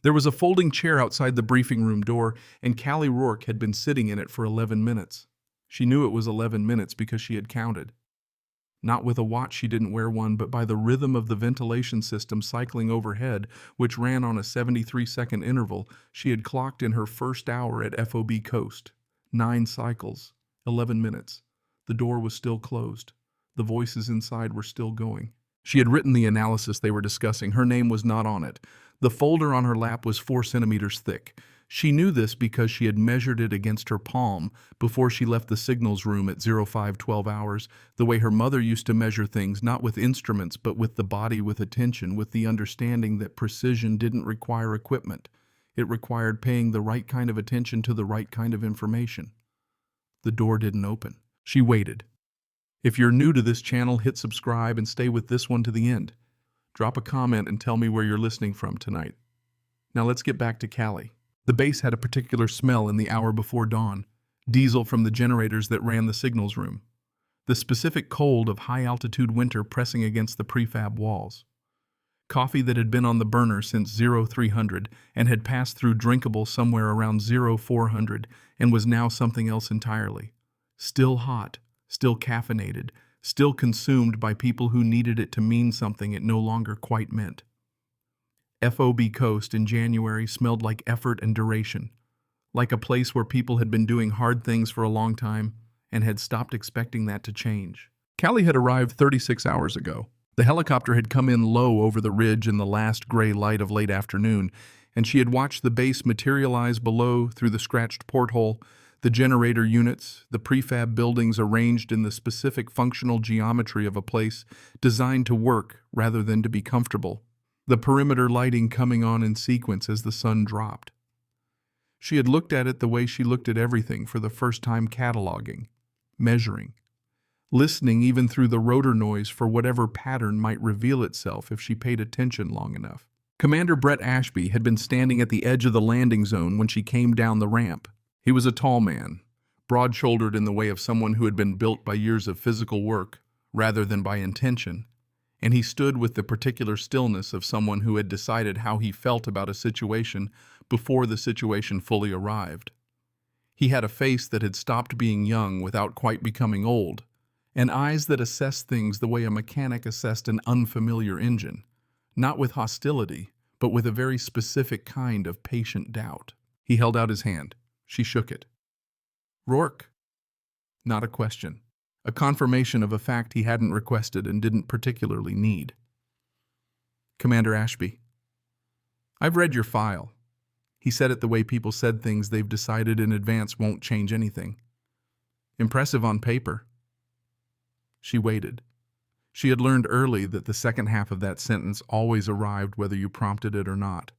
There was a folding chair outside the briefing room door, and Callie Rourke had been sitting in it for 11 minutes. She knew it was 11 minutes because she had counted. Not with a watch, she didn't wear one, but by the rhythm of the ventilation system cycling overhead, which ran on a 73-second interval. She had clocked in her first hour at FOB Coast. 9 cycles, 11 minutes. The door was still closed. The voices inside were still going. She had written the analysis they were discussing. Her name was not on it. The folder on her lap was 4 centimeters thick. She knew this because she had measured it against her palm before she left the signals room at 05:12 hours, the way her mother used to measure things, not with instruments, but with the body, with attention, with the understanding that precision didn't require equipment. It required paying the right kind of attention to the right kind of information. The door didn't open. She waited. If you're new to this channel, hit subscribe and stay with this one to the end. Drop a comment and tell me where you're listening from tonight. Now let's get back to Callie. The base had a particular smell in the hour before dawn, diesel from the generators that ran the signals room. The specific cold of high-altitude winter pressing against the prefab walls. Coffee that had been on the burner since 0300 and had passed through drinkable somewhere around 0400 and was now something else entirely. Still hot, still caffeinated, still consumed by people who needed it to mean something it no longer quite meant. FOB Coast in January smelled like effort and duration, like a place where people had been doing hard things for a long time and had stopped expecting that to change. Callie had arrived 36 hours ago. The helicopter had come in low over the ridge in the last gray light of late afternoon, and she had watched the base materialize below through the scratched porthole, the generator units, the prefab buildings arranged in the specific functional geometry of a place designed to work rather than to be comfortable. The perimeter lighting coming on in sequence as the sun dropped. She had looked at it the way she looked at everything for the first time, cataloging, measuring, listening even through the rotor noise for whatever pattern might reveal itself if she paid attention long enough. Commander Brett Ashby had been standing at the edge of the landing zone when she came down the ramp. He was a tall man, broad-shouldered in the way of someone who had been built by years of physical work rather than by intention. And he stood with the particular stillness of someone who had decided how he felt about a situation before the situation fully arrived. He had a face that had stopped being young without quite becoming old, and eyes that assessed things the way a mechanic assessed an unfamiliar engine, not with hostility, but with a very specific kind of patient doubt. He held out his hand. She shook it. Rourke. Not a question. A confirmation of a fact he hadn't requested and didn't particularly need. Commander Ashby. I've read your file. He said it the way people said things they've decided in advance won't change anything. Impressive on paper. She waited. She had learned early that the second half of that sentence always arrived whether you prompted it or not.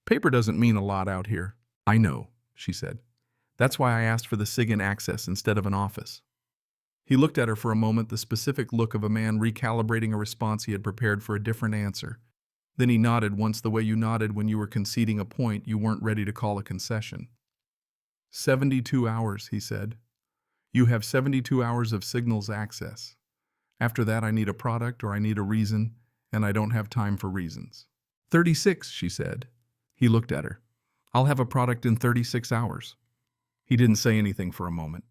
Paper doesn't mean a lot out here. I know, she said. That's why I asked for the SIGINT access instead of an office. He looked at her for a moment, the specific look of a man recalibrating a response he had prepared for a different answer. Then he nodded once the way you nodded when you were conceding a point you weren't ready to call a concession. 72 hours, he said. You have 72 hours of signals access. After that, I need a product or I need a reason, and I don't have time for reasons. 36, she said. He looked at her. I'll have a product in 36 hours. He didn't say anything for a moment.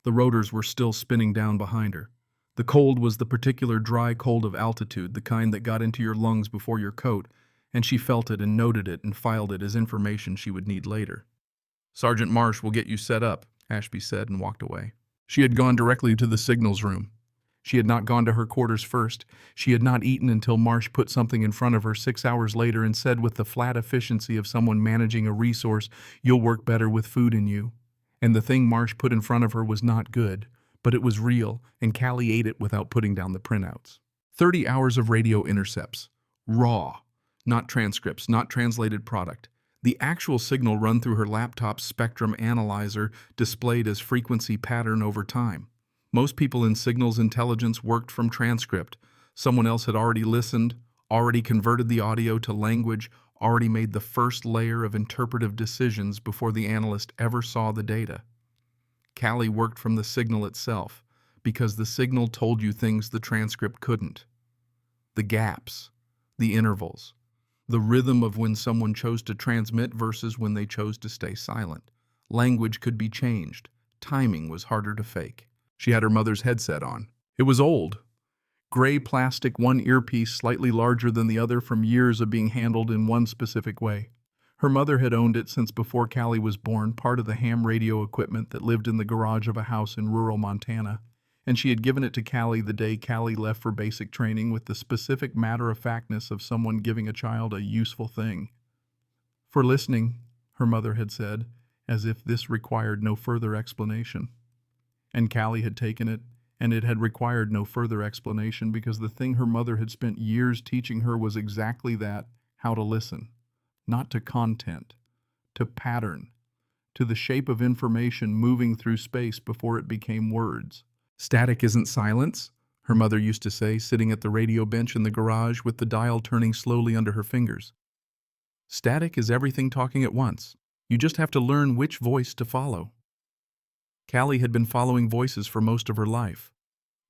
The rotors were still spinning down behind her. The cold was the particular dry cold of altitude, the kind that got into your lungs before your coat, and she felt it and noted it and filed it as information she would need later. Sergeant Marsh will get you set up, Ashby said and walked away. She had gone directly to the signals room. She had not gone to her quarters first. She had not eaten until Marsh put something in front of her 6 hours later and said with the flat efficiency of someone managing a resource, "You'll work better with food in you." And the thing Marsh put in front of her was not good, but it was real, and Callie ate it without putting down the printouts. 30 hours of radio intercepts. Raw. Not transcripts, not translated product. The actual signal run through her laptop's spectrum analyzer displayed as frequency pattern over time. Most people in signals intelligence worked from transcript. Someone else had already listened, already converted the audio to language, already made the first layer of interpretive decisions before the analyst ever saw the data. Callie worked from the signal itself, because the signal told you things the transcript couldn't. The gaps, the intervals, The rhythm of when someone chose to transmit versus when they chose to stay silent. Language could be changed. Timing was harder to fake. She had her mother's headset on. It was old. Gray plastic, one earpiece slightly larger than the other from years of being handled in one specific way. Her mother had owned it since before Callie was born, part of the ham radio equipment that lived in the garage of a house in rural Montana, and she had given it to Callie the day Callie left for basic training with the specific matter-of-factness of someone giving a child a useful thing. For listening, her mother had said, as if this required no further explanation. And Callie had taken it, and it had required no further explanation because the thing her mother had spent years teaching her was exactly that, how to listen. Not to content, to pattern, to the shape of information moving through space before it became words. Static isn't silence, her mother used to say, sitting at the radio bench in the garage with the dial turning slowly under her fingers. Static is everything talking at once. You just have to learn which voice to follow. Callie had been following voices for most of her life.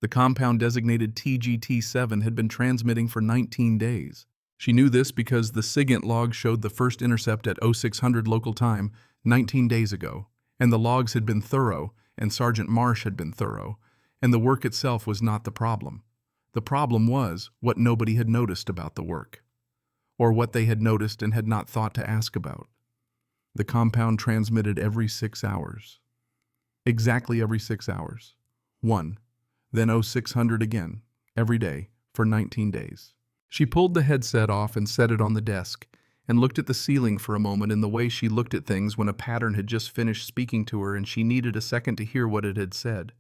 The compound designated TGT-7 had been transmitting for 19 days. She knew this because the SIGINT log showed the first intercept at 0600 local time 19 days ago, and the logs had been thorough, and Sergeant Marsh had been thorough, and the work itself was not the problem. The problem was what nobody had noticed about the work, or what they had noticed and had not thought to ask about. The compound transmitted every 6 hours. Exactly every 6 hours. 1. Then 0600 again, every day, for 19 days. She pulled the headset off and set it on the desk, and looked at the ceiling for a moment in the way she looked at things when a pattern had just finished speaking to her and she needed a second to hear what it had said.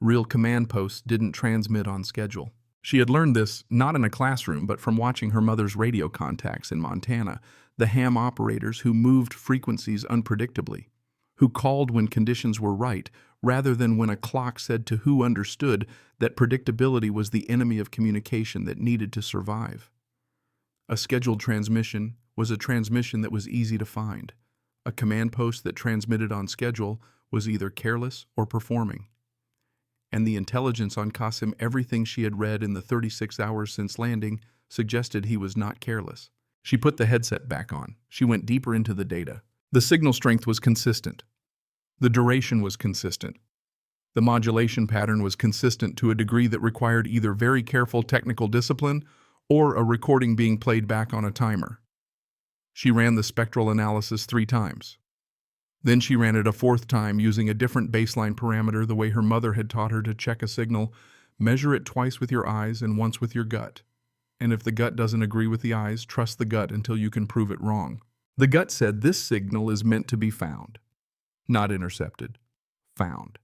Real command posts didn't transmit on schedule. She had learned this not in a classroom but from watching her mother's radio contacts in Montana, the ham operators who moved frequencies unpredictably, who called when conditions were right, rather than when a clock said to who understood that predictability was the enemy of communication that needed to survive. A scheduled transmission was a transmission that was easy to find. A command post that transmitted on schedule was either careless or performing. And the intelligence on Qasim, everything she had read in the 36 hours since landing, suggested he was not careless. She put the headset back on. She went deeper into the data. The signal strength was consistent. The duration was consistent. The modulation pattern was consistent to a degree that required either very careful technical discipline or a recording being played back on a timer. She ran the spectral analysis 3 times. Then she ran it a 4th time using a different baseline parameter the way her mother had taught her to check a signal. Measure it twice with your eyes and once with your gut. And if the gut doesn't agree with the eyes, trust the gut until you can prove it wrong. The gut said this signal is meant to be found. Not intercepted. Found.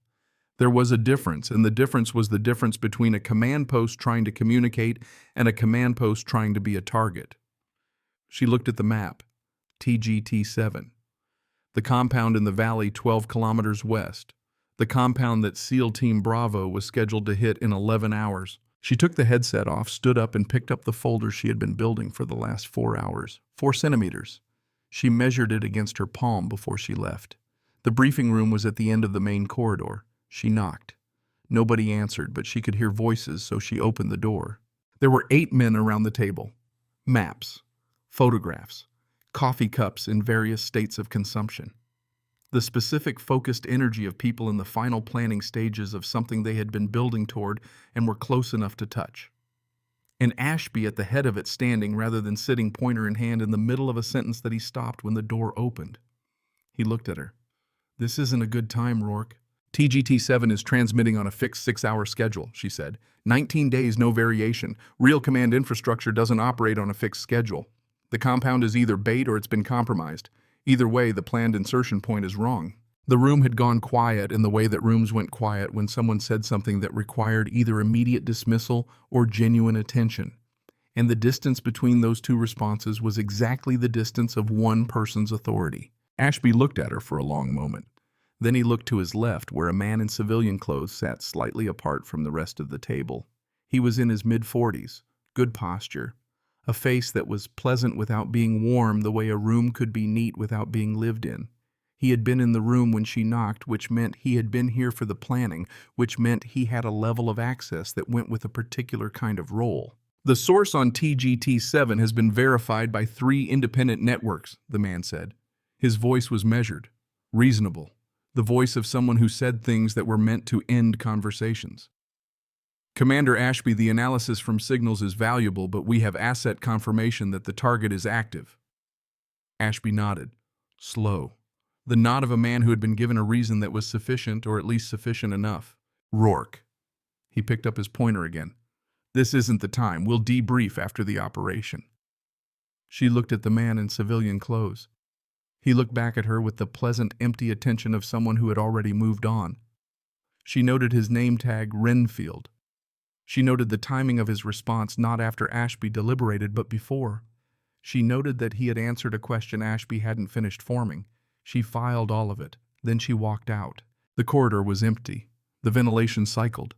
There was a difference, and the difference was the difference between a command post trying to communicate and a command post trying to be a target. She looked at the map. TGT-7. The compound in the valley 12 kilometers west. The compound that SEAL Team Bravo was scheduled to hit in 11 hours. She took the headset off, stood up, and picked up the folder she had been building for the last 4 hours. 4 centimeters. She measured it against her palm before she left. The briefing room was at the end of the main corridor. She knocked. Nobody answered, but she could hear voices, so she opened the door. There were 8 men around the table. Maps, photographs, coffee cups in various states of consumption. The specific focused energy of people in the final planning stages of something they had been building toward and were close enough to touch. And Ashby at the head of it standing rather than sitting pointer in hand in the middle of a sentence that he stopped when the door opened. He looked at her. "This isn't a good time, Rourke." "TGT-7 is transmitting on a fixed 6-hour schedule," she said. 19 days, no variation. Real command infrastructure doesn't operate on a fixed schedule. The compound is either bait or it's been compromised. Either way, the planned insertion point is wrong. The room had gone quiet in the way that rooms went quiet when someone said something that required either immediate dismissal or genuine attention. And the distance between those two responses was exactly the distance of one person's authority. Ashby looked at her for a long moment. Then he looked to his left, where a man in civilian clothes sat slightly apart from the rest of the table. He was in his mid-40s, good posture, a face that was pleasant without being warm the way a room could be neat without being lived in. He had been in the room when she knocked, which meant he had been here for the planning, which meant he had a level of access that went with a particular kind of role. The source on TGT-7 has been verified by 3 independent networks, the man said. His voice was measured, reasonable, the voice of someone who said things that were meant to end conversations. Commander Ashby, the analysis from signals is valuable, but we have asset confirmation that the target is active. Ashby nodded, slow, the nod of a man who had been given a reason that was sufficient, or at least sufficient enough. Rourke. He picked up his pointer again. This isn't the time. We'll debrief after the operation. She looked at the man in civilian clothes. He looked back at her with the pleasant, empty attention of someone who had already moved on. She noted his name tag, Renfield. She noted the timing of his response, not after Ashby deliberated, but before. She noted that he had answered a question Ashby hadn't finished forming. She filed all of it. Then she walked out. The corridor was empty. The ventilation cycled.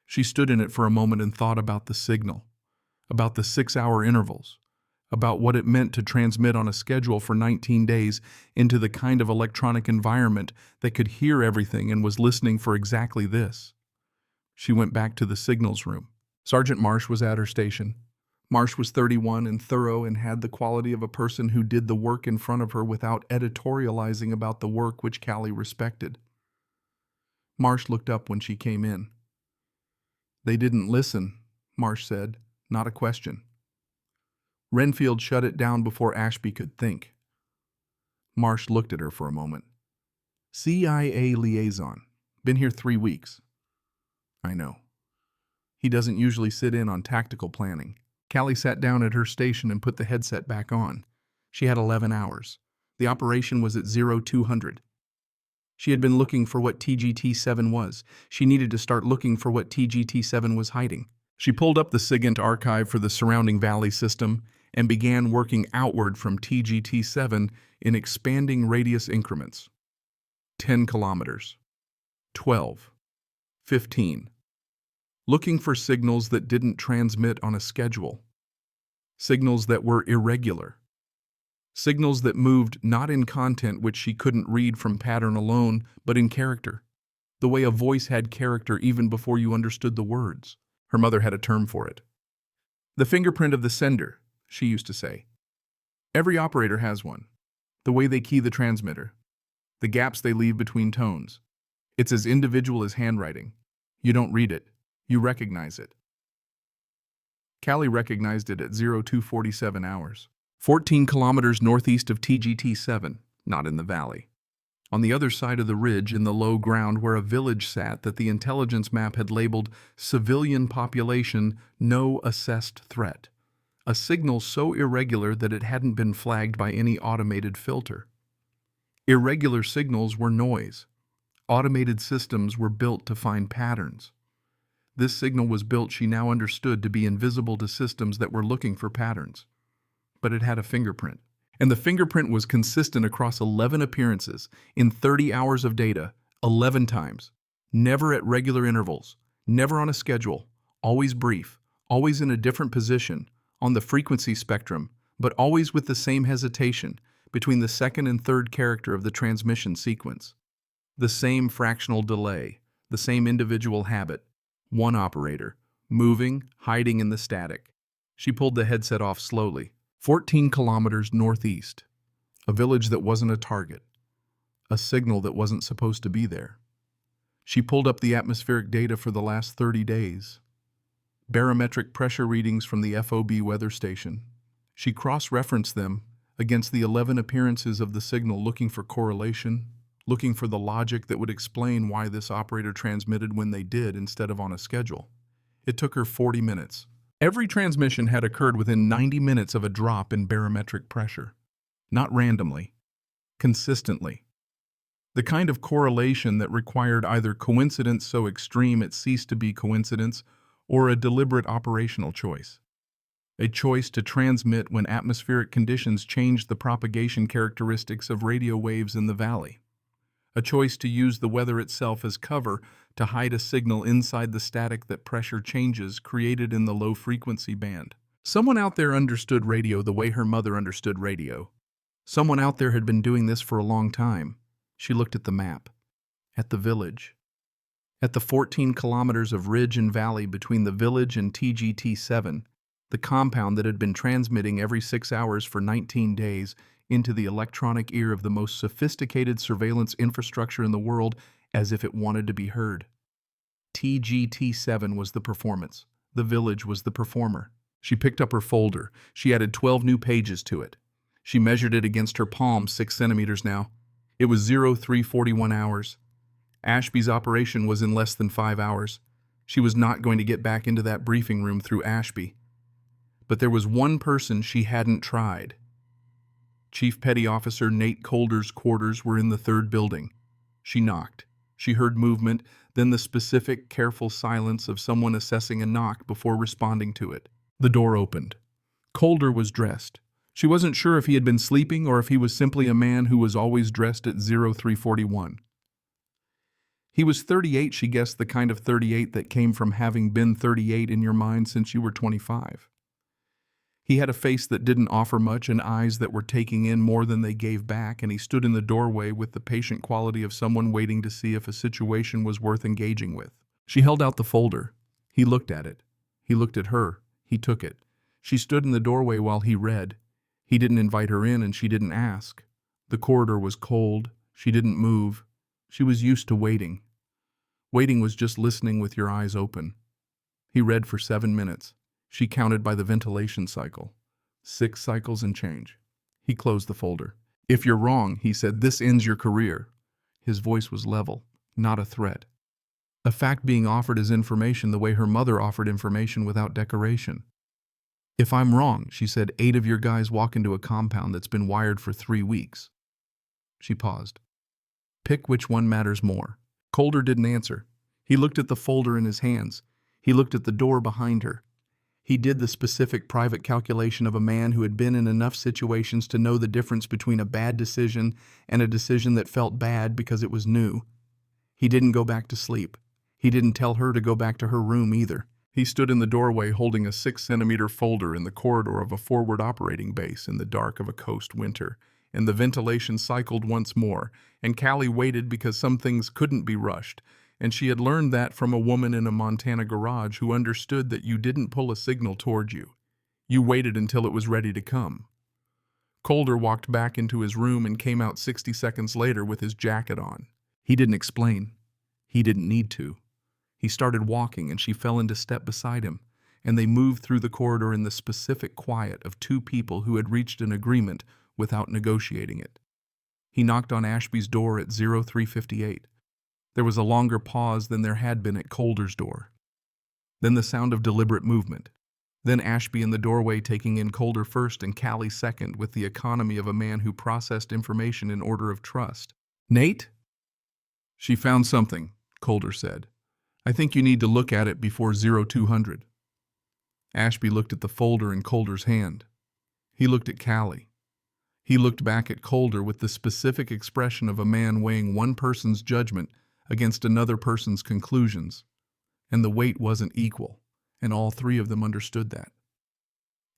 She stood in it for a moment and thought about the signal, about the 6-hour intervals, about what it meant to transmit on a schedule for 19 days into the kind of electronic environment that could hear everything and was listening for exactly this. She went back to the signals room. Sergeant Marsh was at her station. Marsh was 31 and thorough and had the quality of a person who did the work in front of her without editorializing about the work which Callie respected. Marsh looked up when she came in. They didn't listen, Marsh said, not a question. Renfield shut it down before Ashby could think. Marsh looked at her for a moment. CIA liaison. Been here 3 weeks. I know. He doesn't usually sit in on tactical planning. Callie sat down at her station and put the headset back on. She had 11 hours. The operation was at 0200. She had been looking for what TGT-7 was. She needed to start looking for what TGT-7 was hiding. She pulled up the SIGINT archive for the surrounding valley system and began working outward from TGT-7 in expanding radius increments. 10 kilometers. 12. 15. Looking for signals that didn't transmit on a schedule. Signals that were irregular. Signals that moved not in content which she couldn't read from pattern alone, but in character. The way a voice had character even before you understood the words. Her mother had a term for it. The fingerprint of the sender, she used to say. Every operator has one. The way they key the transmitter. The gaps they leave between tones. It's as individual as handwriting. You don't read it. You recognize it. Callie recognized it at 0247 hours. 14 kilometers northeast of TGT-7, not in the valley. On the other side of the ridge in the low ground where a village sat that the intelligence map had labeled civilian population, no assessed threat. A signal so irregular that it hadn't been flagged by any automated filter. Irregular signals were noise. Automated systems were built to find patterns. This signal was built, she now understood, to be invisible to systems that were looking for patterns. But it had a fingerprint. And the fingerprint was consistent across 11 appearances, in 30 hours of data, 11 times. Never at regular intervals, never on a schedule, always brief, always in a different position, on the frequency spectrum, but always with the same hesitation between the second and third character of the transmission sequence. The same fractional delay, the same individual habit. One operator, moving, hiding in the static. She pulled the headset off slowly. 14 kilometers northeast. A village that wasn't a target. A signal that wasn't supposed to be there. She pulled up the atmospheric data for the last 30 days. Barometric pressure readings from the FOB weather station. She cross-referenced them against the 11 appearances of the signal, looking for correlation, looking for the logic that would explain why this operator transmitted when they did instead of on a schedule. It took her 40 minutes. Every transmission had occurred within 90 minutes of a drop in barometric pressure. Not randomly. Consistently. The kind of correlation that required either coincidence so extreme it ceased to be coincidence, or a deliberate operational choice. A choice to transmit when atmospheric conditions changed the propagation characteristics of radio waves in the valley. A choice to use the weather itself as cover to hide a signal inside the static that pressure changes created in the low-frequency band. Someone out there understood radio the way her mother understood radio. Someone out there had been doing this for a long time. She looked at the map. At the village. At the 14 kilometers of ridge and valley between the village and TGT-7, the compound that had been transmitting every 6 hours for 19 days into the electronic ear of the most sophisticated surveillance infrastructure in the world, as if it wanted to be heard. TGT-7 was the performance. The village was the performer. She picked up her folder. She added 12 new pages to it. She measured it against her palm, 6 centimeters now. It was 0341 hours. Ashby's operation was in less than 5 hours. She was not going to get back into that briefing room through Ashby. But there was one person she hadn't tried. Chief Petty Officer Nate Calder's quarters were in the 3rd building. She knocked. She heard movement, then the specific, careful silence of someone assessing a knock before responding to it. The door opened. Calder was dressed. She wasn't sure if he had been sleeping or if he was simply a man who was always dressed at 0341. He was 38, she guessed, the kind of 38 that came from having been 38 in your mind since you were 25. He had a face that didn't offer much and eyes that were taking in more than they gave back, and he stood in the doorway with the patient quality of someone waiting to see if a situation was worth engaging with. She held out the folder. He looked at it. He looked at her. He took it. She stood in the doorway while he read. He didn't invite her in, and she didn't ask. The corridor was cold. She didn't move. She was used to waiting. Waiting was just listening with your eyes open. He read for 7 minutes. She counted by the ventilation cycle. 6 cycles and change. He closed the folder. "If you're wrong," he said, "this ends your career." His voice was level, not a threat. A fact being offered as information the way her mother offered information without decoration. "If I'm wrong," she said, 8 of your guys walk into a compound that's been wired for 3 weeks. She paused. "Pick which one matters more." Calder didn't answer. He looked at the folder in his hands. He looked at the door behind her. He did the specific private calculation of a man who had been in enough situations to know the difference between a bad decision and a decision that felt bad because it was new. He didn't go back to sleep. He didn't tell her to go back to her room either. He stood in the doorway holding a 6-centimeter folder in the corridor of a forward operating base in the dark of a coast winter, and the ventilation cycled once more, and Callie waited because some things couldn't be rushed, and she had learned that from a woman in a Montana garage who understood that you didn't pull a signal toward you. You waited until it was ready to come. Calder walked back into his room and came out 60 seconds later with his jacket on. He didn't explain. He didn't need to. He started walking and she fell into step beside him, and they moved through the corridor in the specific quiet of 2 people who had reached an agreement without negotiating it. He knocked on Ashby's door at 0358. There was a longer pause than there had been at Calder's door. Then the sound of deliberate movement. Then Ashby in the doorway taking in Calder first and Callie second with the economy of a man who processed information in order of trust. "Nate?" "She found something," Calder said. "I think you need to look at it before 0200. Ashby looked at the folder in Calder's hand. He looked at Callie. He looked back at Calder with the specific expression of a man weighing one person's judgment against another person's conclusions. And the weight wasn't equal, and all 3 of them understood that.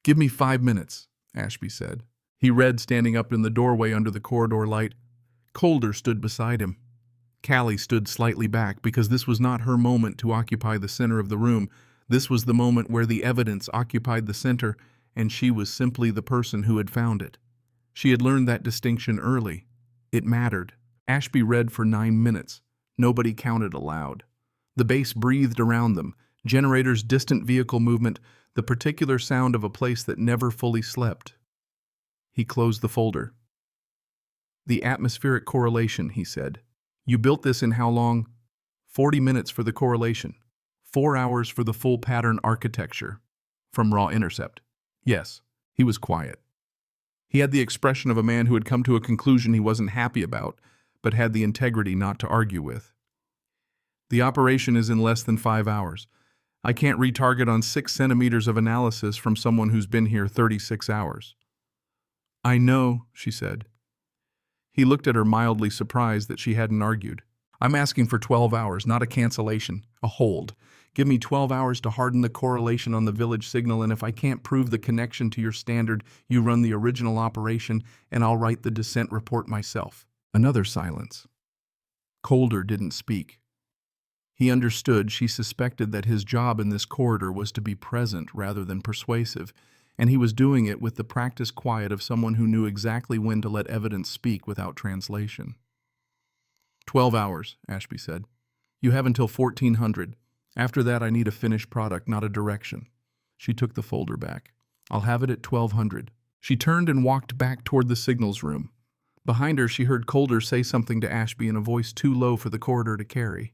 "Give me 5 minutes, Ashby said. He read, standing up in the doorway under the corridor light. Calder stood beside him. Callie stood slightly back because this was not her moment to occupy the center of the room. This was the moment where the evidence occupied the center, and she was simply the person who had found it. She had learned that distinction early. It mattered. Ashby read for 9 minutes. Nobody counted aloud. The base breathed around them, generators' distant vehicle movement, the particular sound of a place that never fully slept. He closed the folder. "The atmospheric correlation," he said. "You built this in how long?" 40 minutes for the correlation. 4 hours for the full pattern architecture. From raw intercept. Yes. He was quiet. He had the expression of a man who had come to a conclusion he wasn't happy about, but had the integrity not to argue with. "The operation is in less than 5 hours. I can't retarget on 6 centimeters of analysis from someone who's been here 36 hours. "I know," she said. He looked at her, mildly surprised that she hadn't argued. "I'm asking for 12 hours, not a cancellation, a hold. Give me 12 hours to harden the correlation on the village signal, and if I can't prove the connection to your standard, you run the original operation, and I'll write the descent report myself." Another silence. Calder didn't speak. He understood she suspected that his job in this corridor was to be present rather than persuasive, and he was doing it with the practiced quiet of someone who knew exactly when to let evidence speak without translation. 12 hours, Ashby said. You have until 1400. After that, I need a finished product, not a direction. She took the folder back. I'll have it at 1200. She turned and walked back toward the signals room. Behind her, she heard Calder say something to Ashby in a voice too low for the corridor to carry.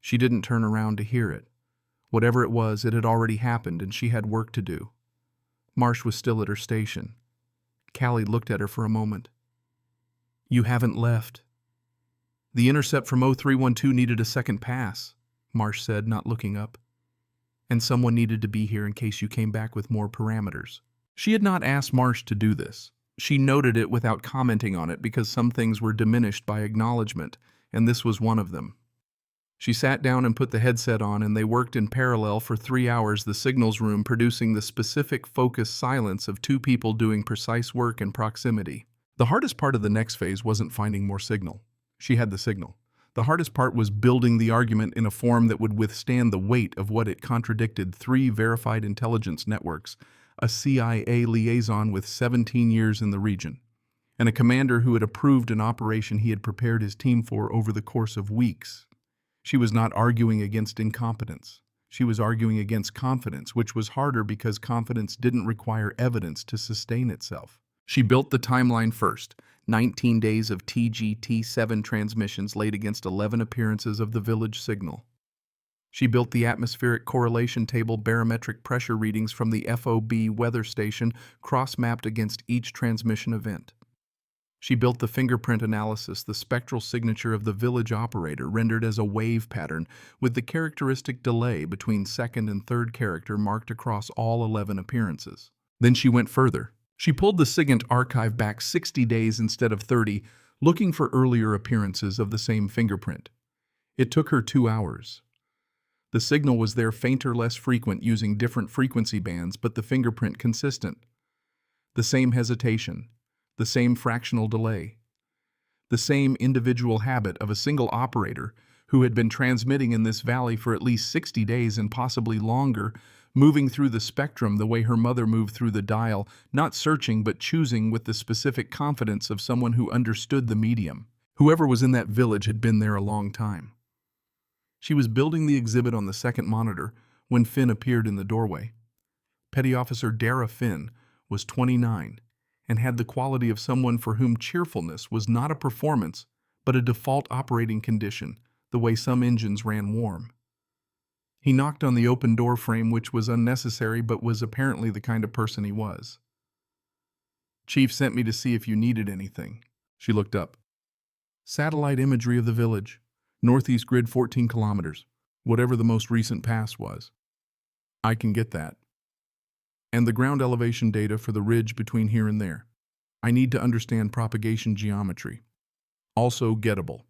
She didn't turn around to hear it. Whatever it was, it had already happened, and she had work to do. Marsh was still at her station. Callie looked at her for a moment. You haven't left. The intercept from 0312 needed a second pass, Marsh said, not looking up. And someone needed to be here in case you came back with more parameters. She had not asked Marsh to do this. She noted it without commenting on it because some things were diminished by acknowledgement, and this was one of them. She sat down and put the headset on, and they worked in parallel for 3 hours, the signals room producing the specific focused silence of two people doing precise work in proximity. The hardest part of the next phase wasn't finding more signal. She had the signal. The hardest part was building the argument in a form that would withstand the weight of what it contradicted: 3 verified intelligence networks, a CIA liaison with 17 years in the region, and a commander who had approved an operation he had prepared his team for over the course of weeks. She was not arguing against incompetence. She was arguing against confidence, which was harder because confidence didn't require evidence to sustain itself. She built the timeline first, 19 days of TGT-7 transmissions laid against 11 appearances of the village signal. She built the atmospheric correlation table barometric pressure readings from the FOB weather station cross-mapped against each transmission event. She built the fingerprint analysis, the spectral signature of the village operator rendered as a wave pattern with the characteristic delay between second and third character marked across all 11 appearances. Then she went further. She pulled the SIGINT archive back 60 days instead of 30, looking for earlier appearances of the same fingerprint. It took her 2 hours. The signal was there, fainter, less frequent, using different frequency bands, but the fingerprint consistent. The same hesitation, the same fractional delay, the same individual habit of a single operator who had been transmitting in this valley for at least 60 days and possibly longer, moving through the spectrum the way her mother moved through the dial, not searching but choosing with the specific confidence of someone who understood the medium. Whoever was in that village had been there a long time. She was building the exhibit on the second monitor when Finn appeared in the doorway. Petty Officer Dara Finn was 29 and had the quality of someone for whom cheerfulness was not a performance but a default operating condition, the way some engines ran warm. He knocked on the open door frame, which was unnecessary but was apparently the kind of person he was. Chief sent me to see if you needed anything. She looked up. Satellite imagery of the village. Northeast grid 14 kilometers, whatever the most recent pass was. I can get that. And the ground elevation data for the ridge between here and there. I need to understand propagation geometry. Also gettable.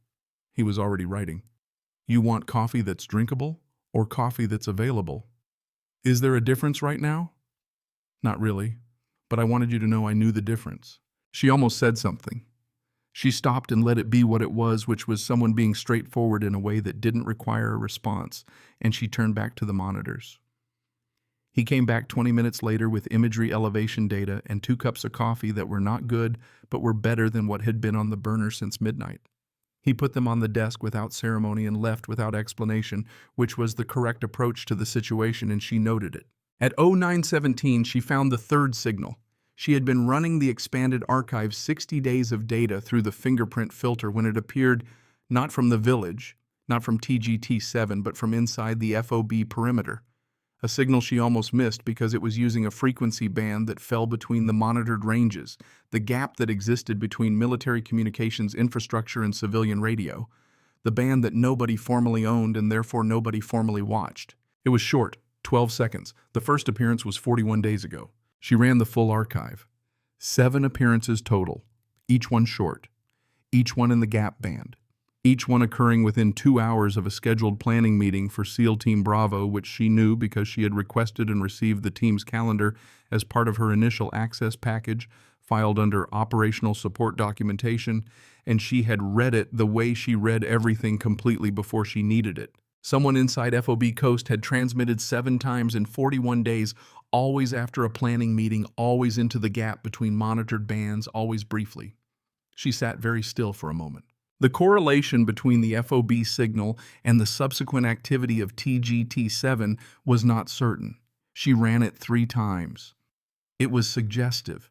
He was already writing. You want coffee that's drinkable or coffee that's available? Is there a difference right now? Not really, but I wanted you to know I knew the difference. She almost said something. She stopped and let it be what it was, which was someone being straightforward in a way that didn't require a response, and she turned back to the monitors. He came back 20 minutes later with imagery elevation data and 2 cups of coffee that were not good, but were better than what had been on the burner since midnight. He put them on the desk without ceremony and left without explanation, which was the correct approach to the situation, and she noted it. At 0917, she found the third signal. She had been running the expanded archive 60 days of data through the fingerprint filter when it appeared not from the village, not from TGT-7, but from inside the FOB perimeter. A signal she almost missed because it was using a frequency band that fell between the monitored ranges, the gap that existed between military communications infrastructure and civilian radio, the band that nobody formally owned and therefore nobody formally watched. It was short, 12 seconds. The first appearance was 41 days ago. She ran the full archive. 7 appearances total, each one short, each one in the gap band, each one occurring within 2 hours of a scheduled planning meeting for SEAL Team Bravo, which she knew because she had requested and received the team's calendar as part of her initial access package, filed under operational support documentation, and she had read it the way she read everything completely before she needed it. Someone inside FOB Coast had transmitted 7 times in 41 days, always after a planning meeting, always into the gap between monitored bands, always briefly. She sat very still for a moment. The correlation between the FOB signal and the subsequent activity of TGT7 was not certain. She ran it 3 times. It was suggestive.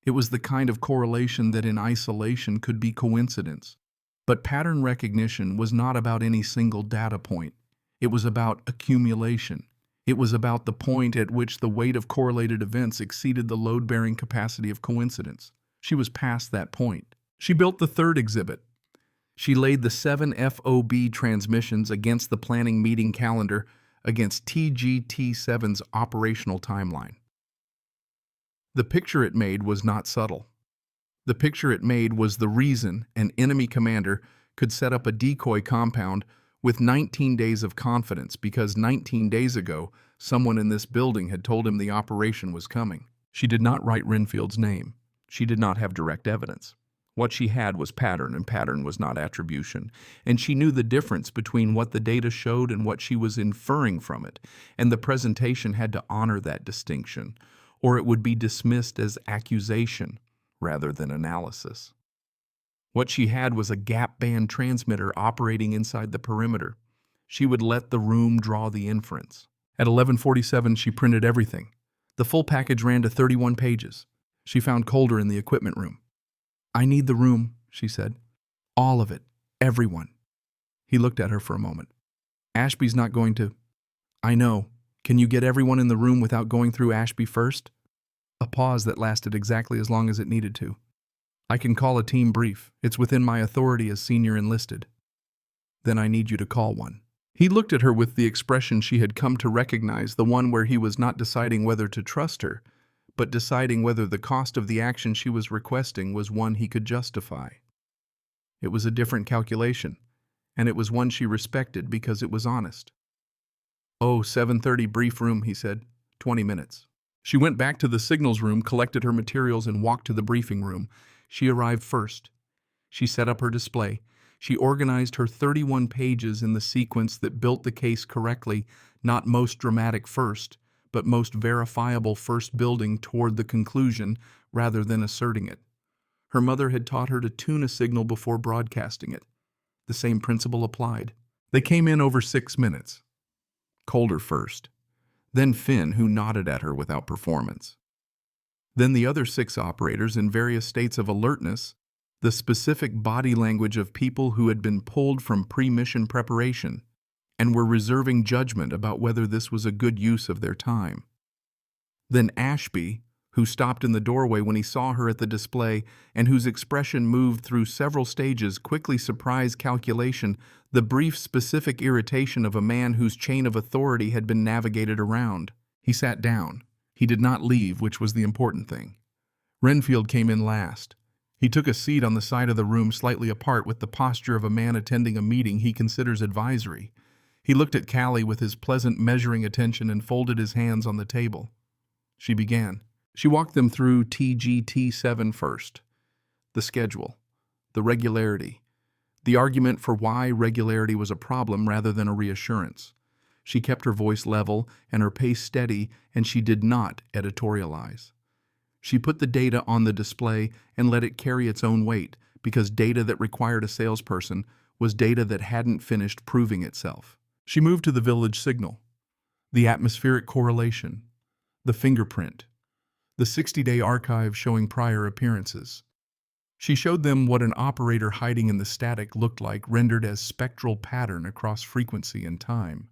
It was the kind of correlation that in isolation could be coincidence. But pattern recognition was not about any single data point. It was about accumulation. It was about the point at which the weight of correlated events exceeded the load-bearing capacity of coincidence. She was past that point. She built the third exhibit. She laid the 7 FOB transmissions against the planning meeting calendar against TGT7's operational timeline. The picture it made was not subtle. The picture it made was the reason an enemy commander could set up a decoy compound with 19 days of confidence because 19 days ago, someone in this building had told him the operation was coming. She did not write Renfield's name. She did not have direct evidence. What she had was pattern, and pattern was not attribution. And she knew the difference between what the data showed and what she was inferring from it, and the presentation had to honor that distinction, or it would be dismissed as accusation rather than analysis. What she had was a gap band transmitter operating inside the perimeter. She would let the room draw the inference. At 11:47, she printed everything. The full package ran to 31 pages. She found Calder in the equipment room. "I need the room," she said. "All of it. Everyone." He looked at her for a moment. "Ashby's not going to—" "I know. Can you get everyone in the room without going through Ashby first?" A pause that lasted exactly as long as it needed to. "I can call a team brief. It's within my authority as senior enlisted." "Then I need you to call one." He looked at her with the expression she had come to recognize, the one where he was not deciding whether to trust her, but deciding whether the cost of the action she was requesting was one he could justify. It was a different calculation, and it was one she respected because it was honest. "Oh, 7:30 brief room," he said. 20 minutes. She went back to the signals room, collected her materials, and walked to the briefing room. She arrived first. She set up her display. She organized her 31 pages in the sequence that built the case correctly, not most dramatic first, but most verifiable first, building toward the conclusion rather than asserting it. Her mother had taught her to tune a signal before broadcasting it. The same principle applied. They came in over 6 minutes. Calder first. Then Finn, who nodded at her without performance. Then the other 6 operators in various states of alertness, the specific body language of people who had been pulled from pre-mission preparation and were reserving judgment about whether this was a good use of their time. Then Ashby, who stopped in the doorway when he saw her at the display and whose expression moved through several stages, quickly surprised calculation, the brief specific irritation of a man whose chain of authority had been navigated around. He sat down. He did not leave, which was the important thing. Renfield came in last. He took a seat on the side of the room slightly apart with the posture of a man attending a meeting he considers advisory. He looked at Callie with his pleasant measuring attention and folded his hands on the table. She began. She walked them through TGT7 first. The schedule, the regularity, the argument for why regularity was a problem rather than a reassurance. She kept her voice level and her pace steady, and she did not editorialize. She put the data on the display and let it carry its own weight, because data that required a salesperson was data that hadn't finished proving itself. She moved to the village signal, the atmospheric correlation, the fingerprint, the 60-day archive showing prior appearances. She showed them what an operator hiding in the static looked like, rendered as spectral pattern across frequency and time.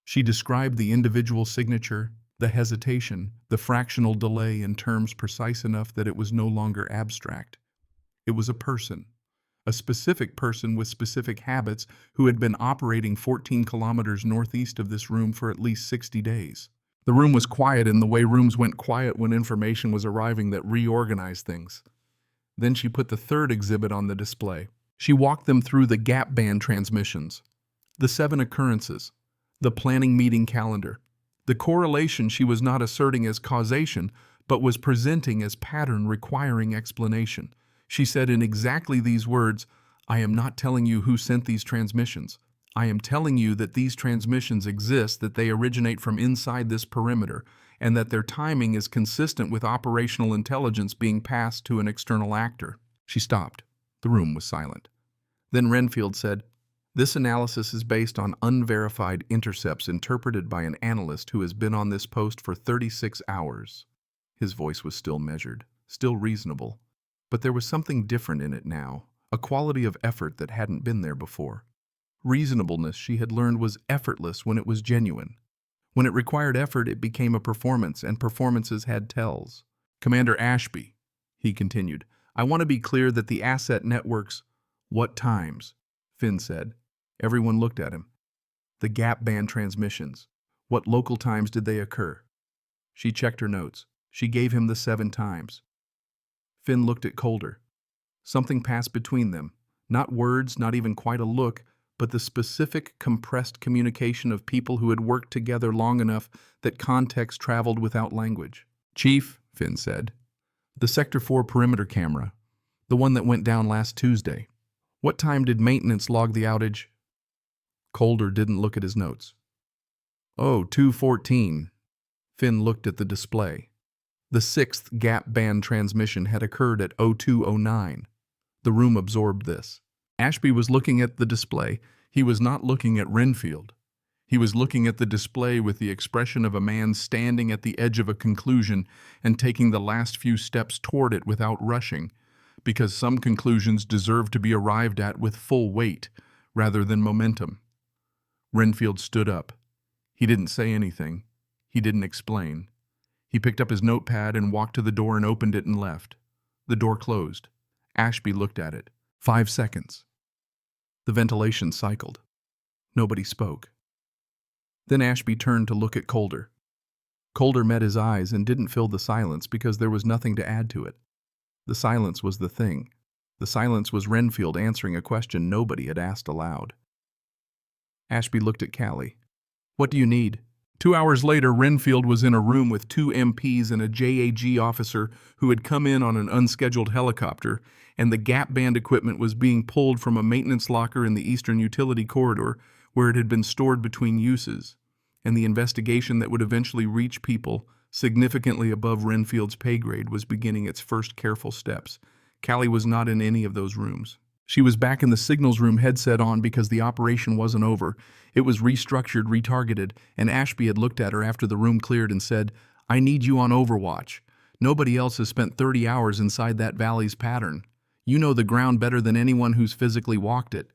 She described the individual signature, the hesitation, the fractional delay in terms precise enough that it was no longer abstract. It was a person. A specific person with specific habits who had been operating 14 kilometers northeast of this room for at least 60 days. The room was quiet in the way rooms went quiet when information was arriving that reorganized things. Then she put the third exhibit on the display. She walked them through the gap band transmissions, the 7 occurrences, the planning meeting calendar, the correlation she was not asserting as causation, but was presenting as pattern requiring explanation. She said in exactly these words, "I am not telling you who sent these transmissions. I am telling you that these transmissions exist, that they originate from inside this perimeter, and that their timing is consistent with operational intelligence being passed to an external actor." She stopped. The room was silent. Then Renfield said, "This analysis is based on unverified intercepts interpreted by an analyst who has been on this post for 36 hours. His voice was still measured, still reasonable, but there was something different in it now, a quality of effort that hadn't been there before. Reasonableness, she had learned, was effortless when it was genuine. When it required effort, it became a performance, and performances had tells. "Commander Ashby," he continued, "I want to be clear that the asset networks—" "What times?" Finn said. Everyone looked at him. "The gap band transmissions. What local times did they occur?" She checked her notes. She gave him the 7 times. Finn looked at Calder. Something passed between them. Not words, not even quite a look, but the specific, compressed communication of people who had worked together long enough that context traveled without language. "Chief," Finn said, "the Sector 4 perimeter camera, the one that went down last Tuesday. What time did maintenance log the outage?" Calder didn't look at his notes. "Oh, 2:14. Finn looked at the display. The 6th gap band transmission had occurred at 02:09. The room absorbed this. Ashby was looking at the display. He was not looking at Renfield. He was looking at the display with the expression of a man standing at the edge of a conclusion and taking the last few steps toward it without rushing, because some conclusions deserve to be arrived at with full weight rather than momentum. Renfield stood up. He didn't say anything. He didn't explain. He picked up his notepad and walked to the door and opened it and left. The door closed. Ashby looked at it. 5 seconds. The ventilation cycled. Nobody spoke. Then Ashby turned to look at Calder. Calder met his eyes and didn't fill the silence because there was nothing to add to it. The silence was the thing. The silence was Renfield answering a question nobody had asked aloud. Ashby looked at Callie. "What do you need?" 2 hours later, Renfield was in a room with 2 MPs and a JAG officer who had come in on an unscheduled helicopter, and the gap band equipment was being pulled from a maintenance locker in the Eastern Utility Corridor, where it had been stored between uses, and the investigation that would eventually reach people significantly above Renfield's pay grade was beginning its first careful steps. Callie was not in any of those rooms. She was back in the signals room, headset on, because the operation wasn't over. It was restructured, retargeted, and Ashby had looked at her after the room cleared and said, "I need you on Overwatch. Nobody else has spent 30 hours inside that valley's pattern. You know the ground better than anyone who's physically walked it."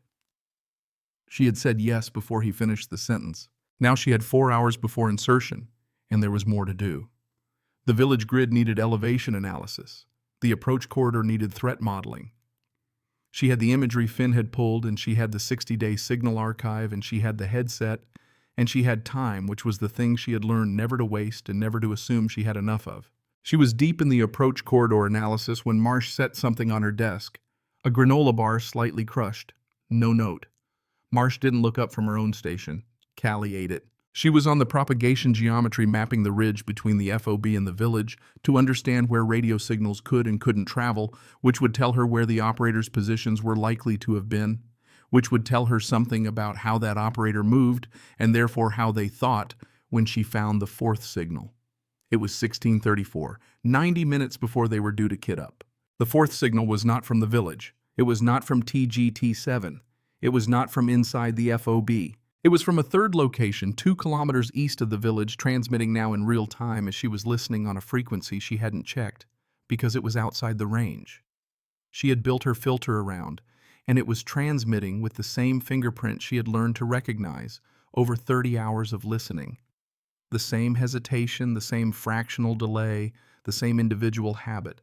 She had said yes before he finished the sentence. Now she had 4 hours before insertion, and there was more to do. The village grid needed elevation analysis. The approach corridor needed threat modeling. She had the imagery Finn had pulled, and she had the 60-day signal archive, and she had the headset, and she had time, which was the thing she had learned never to waste and never to assume she had enough of. She was deep in the approach corridor analysis when Marsh set something on her desk. A granola bar slightly crushed. No note. Marsh didn't look up from her own station. Callie ate it. She was on the propagation geometry mapping the ridge between the FOB and the village to understand where radio signals could and couldn't travel, which would tell her where the operator's positions were likely to have been, which would tell her something about how that operator moved and therefore how they thought when she found the 4th signal. It was 1634, 90 minutes before they were due to kit up. The 4th signal was not from the village. It was not from TGT-7. It was not from inside the FOB. It was from a 3rd location, 2 kilometers east of the village, transmitting now in real time as she was listening on a frequency she hadn't checked, because it was outside the range. She had built her filter around, and it was transmitting with the same fingerprint she had learned to recognize over 30 hours of listening. The same hesitation, the same fractional delay, the same individual habit,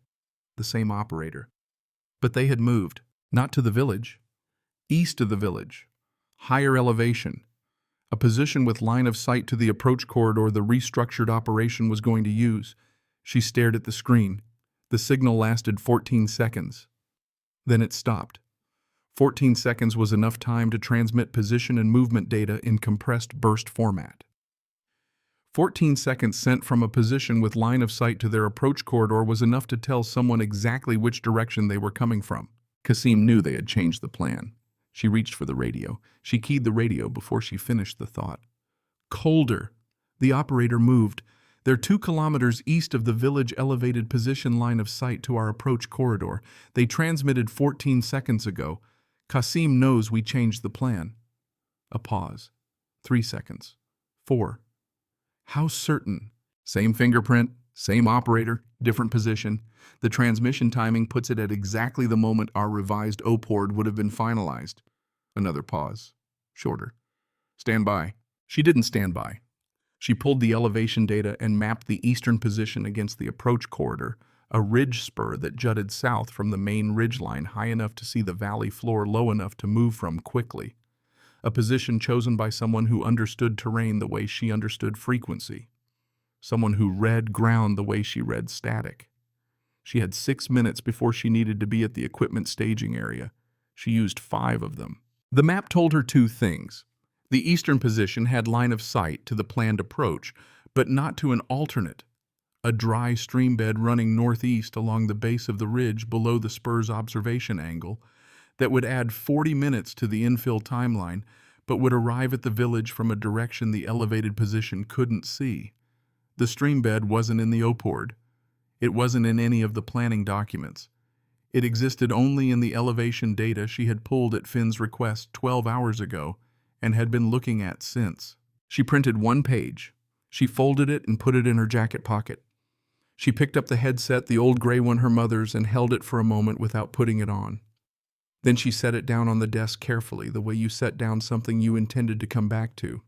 the same operator. But they had moved, not to the village, east of the village, higher elevation, a position with line of sight to the approach corridor the restructured operation was going to use. She stared at the screen. The signal lasted 14 seconds. Then it stopped. 14 seconds was enough time to transmit position and movement data in compressed burst format. 14 seconds sent from a position with line of sight to their approach corridor was enough to tell someone exactly which direction they were coming from. Kasim knew they had changed the plan. She reached for the radio. She keyed the radio before she finished the thought. Colder. The operator moved. They're 2 kilometers east of the village elevated position line of sight to our approach corridor. They transmitted 14 seconds ago. Qasim knows we changed the plan. A pause. 3 seconds. 4. How certain? Same fingerprint, same operator, different position. The transmission timing puts it at exactly the moment our revised OPORD would have been finalized. Another pause. Shorter. Stand by. She didn't stand by. She pulled the elevation data and mapped the eastern position against the approach corridor, a ridge spur that jutted south from the main ridgeline high enough to see the valley floor low enough to move from quickly. A position chosen by someone who understood terrain the way she understood frequency. Someone who read ground the way she read static. She had 6 minutes before she needed to be at the equipment staging area. She used 5 of them. The map told her 2 things. The eastern position had line of sight to the planned approach, but not to an alternate, a dry stream bed running northeast along the base of the ridge below the spur's observation angle that would add 40 minutes to the infill timeline, but would arrive at the village from a direction the elevated position couldn't see. The stream bed wasn't in the OPORD. It wasn't in any of the planning documents. It existed only in the elevation data she had pulled at Finn's request 12 hours ago and had been looking at since. She printed 1 page. She folded it and put it in her jacket pocket. She picked up the headset, the old gray one, her mother's, and held it for a moment without putting it on. Then she set it down on the desk carefully, the way you set down something you intended to come back to.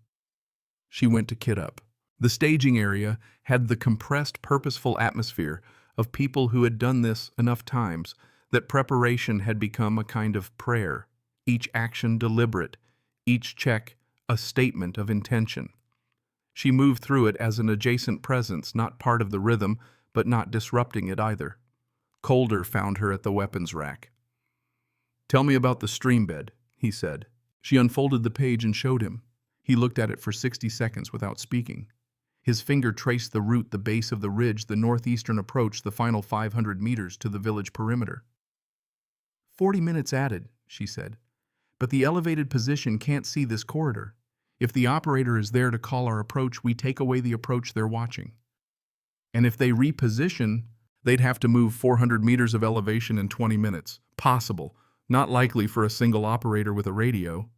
She went to kit up. The staging area had the compressed, purposeful atmosphere of people who had done this enough times that preparation had become a kind of prayer, each action deliberate, each check a statement of intention. She moved through it as an adjacent presence, not part of the rhythm, but not disrupting it either. Colder found her at the weapons rack. "Tell me about the stream bed," he said. She unfolded the page and showed him. He looked at it for 60 seconds without speaking. His finger traced the route, the base of the ridge, the northeastern approach, the final 500 meters to the village perimeter. 40 minutes added, she said. But the elevated position can't see this corridor. If the operator is there to call our approach, we take away the approach they're watching. And if they reposition, they'd have to move 400 meters of elevation in 20 minutes. Possible. Not likely for a single operator with a radio.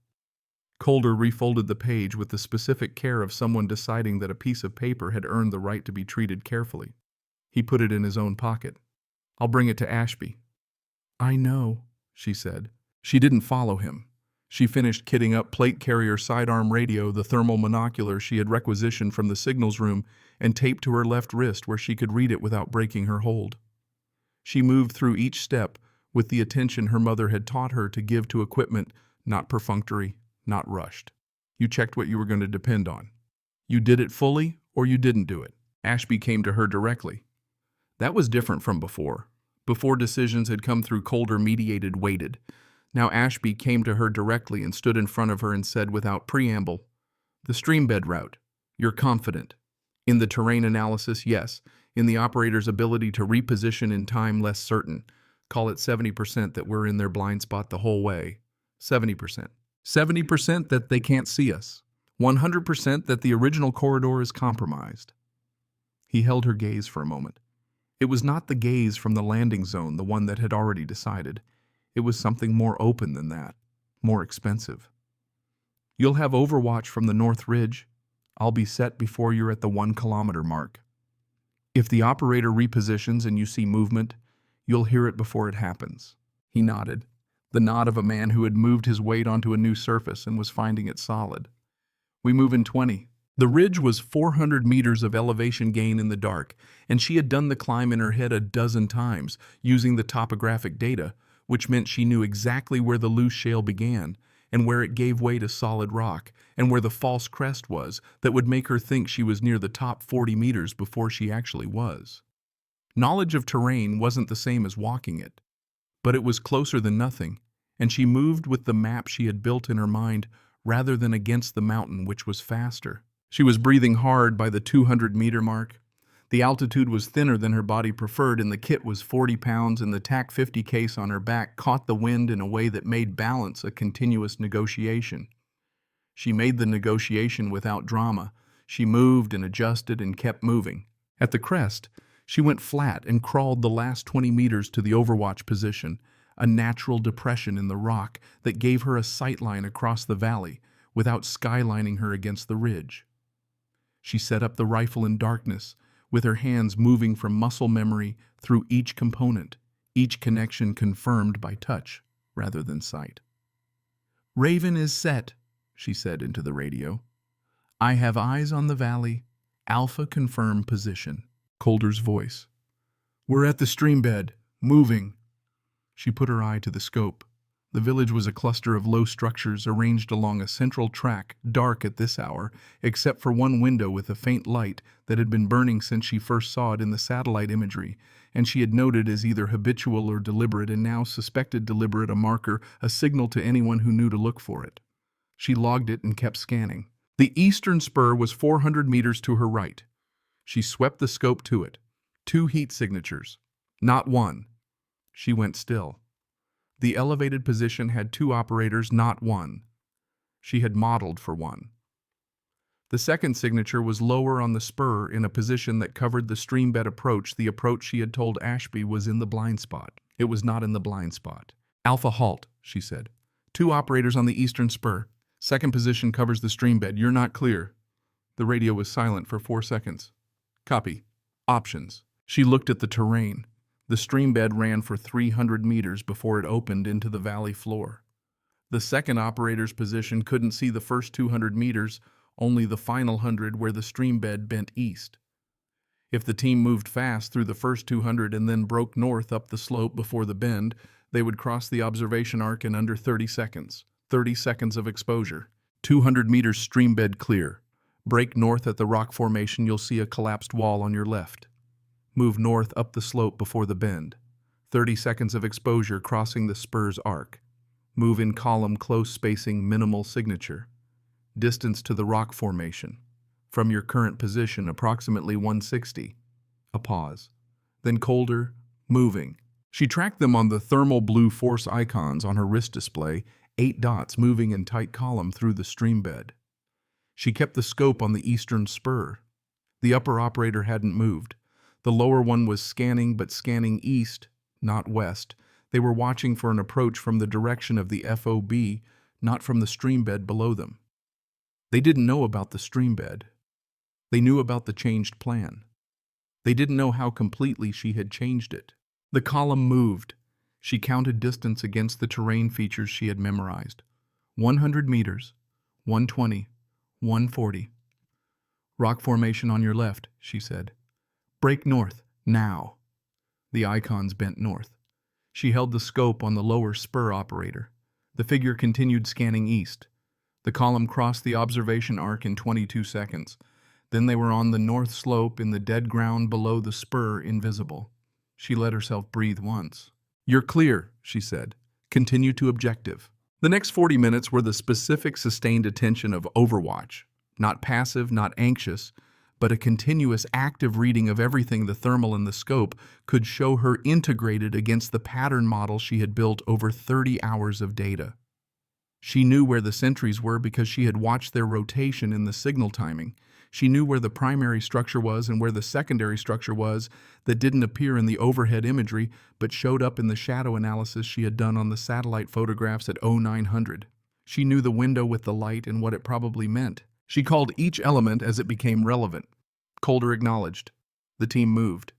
Colder refolded the page with the specific care of someone deciding that a piece of paper had earned the right to be treated carefully. He put it in his own pocket. "I'll bring it to Ashby." "I know," she said. She didn't follow him. She finished kitting up plate carrier sidearm radio, the thermal monocular she had requisitioned from the signals room, and taped to her left wrist where she could read it without breaking her hold. She moved through each step with the attention her mother had taught her to give to equipment, not perfunctory, not rushed. You checked what you were going to depend on. You did it fully or you didn't do it. Ashby came to her directly. That was different from before. Before decisions had come through Colder mediated waited. Now Ashby came to her directly and stood in front of her and said without preamble, "The stream bed route. You're confident. In the terrain analysis, yes. In the operator's ability to reposition in time, less certain. Call it 70% that we're in their blind spot the whole way. 70%. 70% that they can't see us. 100% that the original corridor is compromised." He held her gaze for a moment. It was not the gaze from the landing zone, the one that had already decided. It was something more open than that, more expensive. "You'll have overwatch from the North Ridge. I'll be set before you're at the 1 kilometer mark. If the operator repositions and you see movement, you'll hear it before it happens." He nodded, the nod of a man who had moved his weight onto a new surface and was finding it solid. "We move in 20. The ridge was 400 meters of elevation gain in the dark, and she had done the climb in her head a dozen times, using the topographic data, which meant she knew exactly where the loose shale began, and where it gave way to solid rock, and where the false crest was that would make her think she was near the top 40 meters before she actually was. Knowledge of terrain wasn't the same as walking it, but it was closer than nothing, and she moved with the map she had built in her mind rather than against the mountain, which was faster. She was breathing hard by the 200-meter mark. The altitude was thinner than her body preferred, and the kit was 40 pounds, and the TAC 50 case on her back caught the wind in a way that made balance a continuous negotiation. She made the negotiation without drama. She moved and adjusted and kept moving. At the crest, she went flat and crawled the last 20 meters to the overwatch position, a natural depression in the rock that gave her a sightline across the valley without skylining her against the ridge. She set up the rifle in darkness, with her hands moving from muscle memory through each component, each connection confirmed by touch rather than sight. "Raven is set," she said into the radio. "I have eyes on the valley. Alpha confirm position." Calder's voice. "We're at the stream bed. Moving." She put her eye to the scope. The village was a cluster of low structures arranged along a central track, dark at this hour, except for one window with a faint light that had been burning since she first saw it in the satellite imagery, and she had noted as either habitual or deliberate, and now suspected deliberate, a marker, a signal to anyone who knew to look for it. She logged it and kept scanning. The eastern spur was 400 meters to her right. She swept the scope to it. 2 heat signatures. Not one. She went still. The elevated position had 2 operators, not one. She had modeled for one. The second signature was lower on the spur in a position that covered the stream bed approach, the approach she had told Ashby was in the blind spot. It was not in the blind spot. "Alpha halt," she said. 2 operators on the eastern spur. Second position covers the stream bed. You're not clear." The radio was silent for 4 seconds. "Copy. Options." She looked at the terrain. The stream bed ran for 300 meters before it opened into the valley floor. The second operator's position couldn't see the first 200 meters, only the final 100 where the stream bed bent east. If the team moved fast through the first 200 and then broke north up the slope before the bend, they would cross the observation arc in under 30 seconds. 30 seconds of exposure. 200 meters stream bed clear. Break north at the rock formation, you'll see a collapsed wall on your left. Move north up the slope before the bend. 30 seconds of exposure crossing the spur's arc. Move in column, close spacing, minimal signature. Distance to the rock formation. From your current position, approximately 160. A pause. Then colder, moving. She tracked them on the thermal blue force icons on her wrist display, 8 dots moving in tight column through the stream bed. She kept the scope on the eastern spur. The upper operator hadn't moved. The lower one was scanning, but scanning east, not west. They were watching for an approach from the direction of the FOB, not from the stream bed below them. They didn't know about the stream bed. They knew about the changed plan. They didn't know how completely she had changed it. The column moved. She counted distance against the terrain features she had memorized. 100 meters, 120, 140. "Rock formation on your left," she said. "Break north, now." The icons bent north. She held the scope on the lower spur operator. The figure continued scanning east. The column crossed the observation arc in 22 seconds. Then they were on the north slope in the dead ground below the spur, invisible. She let herself breathe once. "You're clear," she said. "Continue to objective." The next 40 minutes were the specific, sustained attention of Overwatch. Not passive, not anxious, but a continuous active reading of everything the thermal and the scope could show her integrated against the pattern model she had built over 30 hours of data. She knew where the sentries were because she had watched their rotation in the signal timing. She knew where the primary structure was and where the secondary structure was that didn't appear in the overhead imagery but showed up in the shadow analysis she had done on the satellite photographs at 0900. She knew the window with the light and what it probably meant. She called each element as it became relevant. Calder acknowledged. The team moved.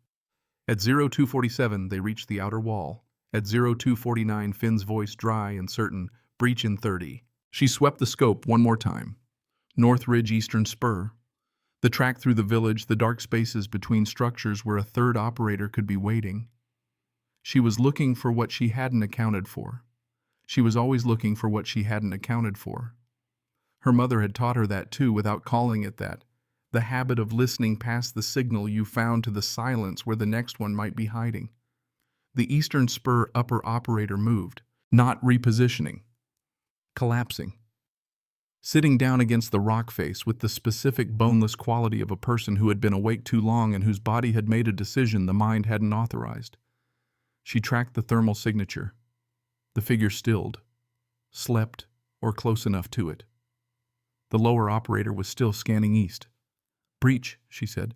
At 0247, they reached the outer wall. At 0249, Finn's voice dry and certain, breach in 30. She swept the scope one more time. North Ridge Eastern Spur. The track through the village, the dark spaces between structures where a third operator could be waiting. She was looking for what she hadn't accounted for. She was always looking for what she hadn't accounted for. Her mother had taught her that too, without calling it that. The habit of listening past the signal you found to the silence where the next one might be hiding. The Eastern Spur upper operator moved, not repositioning. Collapsing. sitting down against the rock face with the specific boneless quality of a person who had been awake too long and whose body had made a decision the mind hadn't authorized. She tracked the thermal signature. The figure stilled, slept, or close enough to it. The lower operator was still scanning east. "Breach," she said.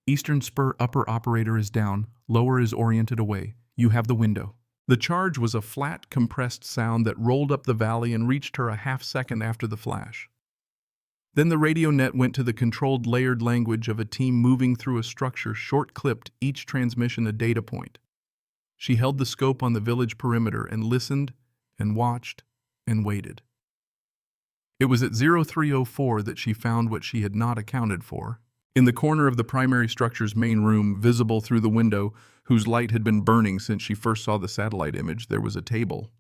"Eastern spur upper operator is down, lower is oriented away. You have the window." The charge was a flat, compressed sound that rolled up the valley and reached her a half-second after the flash. Then the radio net went to the controlled, layered language of a team moving through a structure short-clipped, each transmission a data point. She held the scope on the village perimeter and listened and watched and waited. It was at 0304 that she found what she had not accounted for. In the corner of the primary structure's main room, visible through the window, whose light had been burning since she first saw the satellite image, there was a table.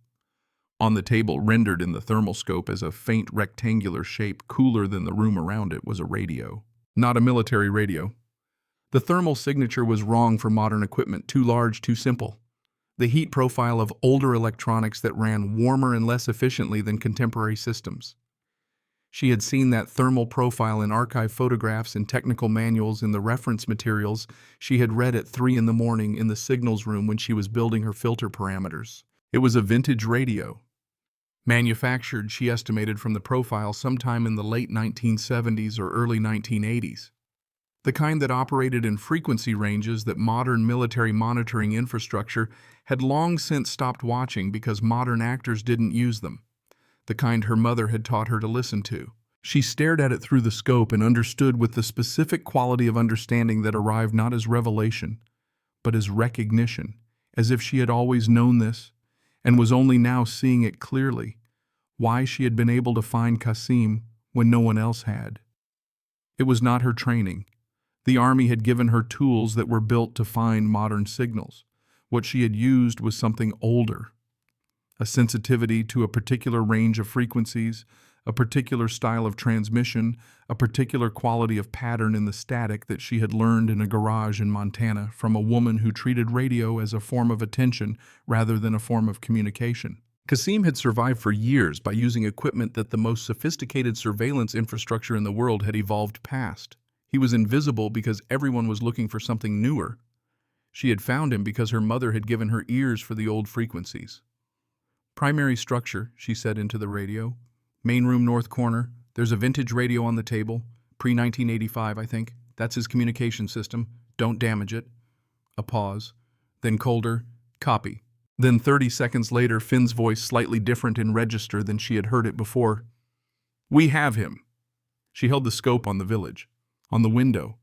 On the table, rendered in the thermal scope as a faint rectangular shape cooler than the room around it, was a radio. Not a military radio. The thermal signature was wrong for modern equipment, too large, too simple. The heat profile of older electronics that ran warmer and less efficiently than contemporary systems. She had seen that thermal profile in archive photographs and technical manuals in the reference materials she had read at 3 in the morning in the signals room when she was building her filter parameters. It was a vintage radio. Manufactured, she estimated from the profile, sometime in the late 1970s or early 1980s. The kind that operated in frequency ranges that modern military monitoring infrastructure had long since stopped watching because modern actors didn't use them. The kind her mother had taught her to listen to. She stared at it through the scope and understood with the specific quality of understanding that arrived not as revelation, but as recognition, as if she had always known this, and was only now seeing it clearly, why she had been able to find Qasim when no one else had. It was not her training. The Army had given her tools that were built to find modern signals. What she had used was something older. A sensitivity to a particular range of frequencies, a particular style of transmission, a particular quality of pattern in the static that she had learned in a garage in Montana from a woman who treated radio as a form of attention rather than a form of communication. Qasim had survived for years by using equipment that the most sophisticated surveillance infrastructure in the world had evolved past. He was invisible because everyone was looking for something newer. She had found him because her mother had given her ears for the old frequencies. "Primary structure," she said into the radio. "Main room north corner. There's a vintage radio on the table. Pre-1985, I think. That's his communication system. Don't damage it." A pause. Then colder. "Copy." Then 30 seconds later, Finn's voice slightly different in register than she had heard it before. "We have him." She held the scope on the village. On the window.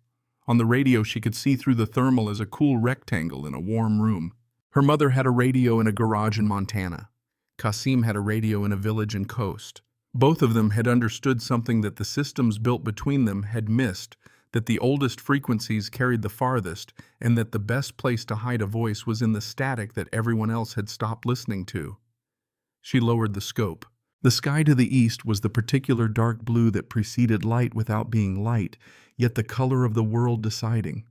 On the radio she could see through the thermal as a cool rectangle in a warm room. Her mother had a radio in a garage in Montana. Qasim had a radio in a village in Coast. Both of them had understood something that the systems built between them had missed, that the oldest frequencies carried the farthest, and that the best place to hide a voice was in the static that everyone else had stopped listening to. She lowered the scope. The sky to the east was the particular dark blue that preceded light without being light, yet the color of the world deciding.